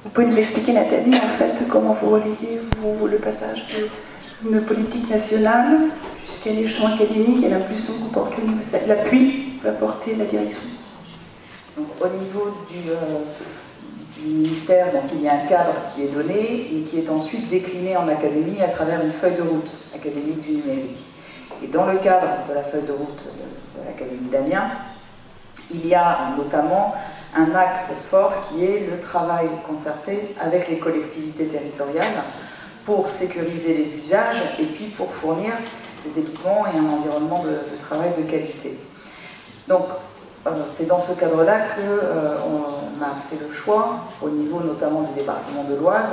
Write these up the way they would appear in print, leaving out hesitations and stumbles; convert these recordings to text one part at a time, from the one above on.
Vous pouvez nous expliquer, Nathalie, en fait, comment vous relayez le passage d'une politique nationale jusqu'à l'échelon académique et l'impulsion que vous portez, l'appui que va porter la direction? Donc, au niveau du ministère, donc, il y a un cadre qui est donné et qui est ensuite décliné en académie à travers une feuille de route académique du numérique. Et dans le cadre de la feuille de route de l'Académie d'Amiens, il y a notamment un axe fort qui est le travail concerté avec les collectivités territoriales pour sécuriser les usages et puis pour fournir des équipements et un environnement de travail de qualité. Donc, c'est dans ce cadre-là qu'on a fait le choix, au niveau notamment du département de l'Oise,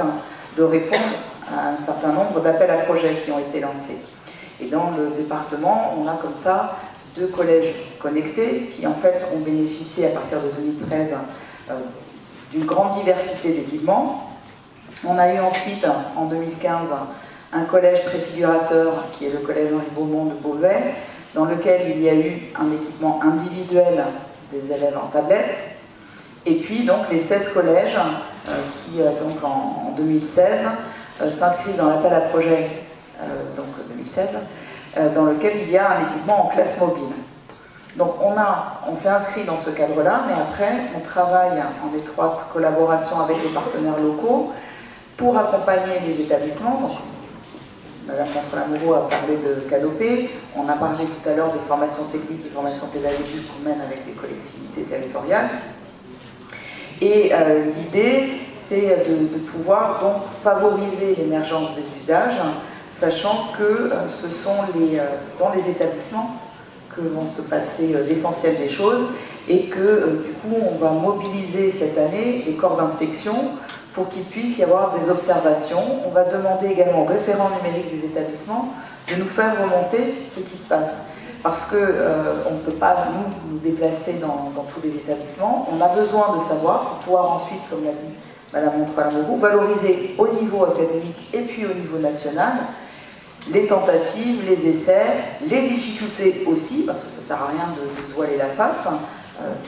de répondre à un certain nombre d'appels à projets qui ont été lancés. Et dans le département, on a comme ça 2 collèges connectés qui en fait ont bénéficié à partir de 2013 d'une grande diversité d'équipements. On a eu ensuite, en 2015, un collège préfigurateur qui est le collège Henri Beaumont de Beauvais, dans lequel il y a eu un équipement individuel des élèves en tablette, et puis donc les 16 collèges qui, donc en 2016, s'inscrivent dans l'appel à projet, donc 2016, dans lequel il y a un équipement en classe mobile. Donc on s'est inscrit dans ce cadre-là, mais après on travaille en étroite collaboration avec les partenaires locaux pour accompagner les établissements. Donc, Madame Contrelamoureux a parlé de Cadopé, on a parlé tout à l'heure des formations techniques et formations pédagogiques qu'on mène avec les collectivités territoriales. Et l'idée, c'est de pouvoir donc favoriser l'émergence des usages, sachant que ce sont dans les établissements que vont se passer l'essentiel des choses et que du coup on va mobiliser cette année les corps d'inspection pour qu'il puisse y avoir des observations. On va demander également aux référents numériques des établissements de nous faire remonter ce qui se passe. Parce qu'on ne peut pas nous déplacer dans tous les établissements. On a besoin de savoir pour pouvoir ensuite, comme l'a dit Madame Montreuil-Amourou, valoriser au niveau académique et puis au niveau national les tentatives, les essais, les difficultés aussi, parce que ça ne sert à rien de se voiler la face.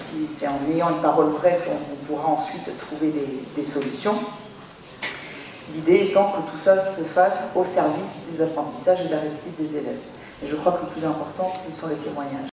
Si c'est en ayant une parole vraie qu'on pourra ensuite trouver des solutions. L'idée étant que tout ça se fasse au service des apprentissages et de la réussite des élèves. Et je crois que le plus important, ce sont les témoignages.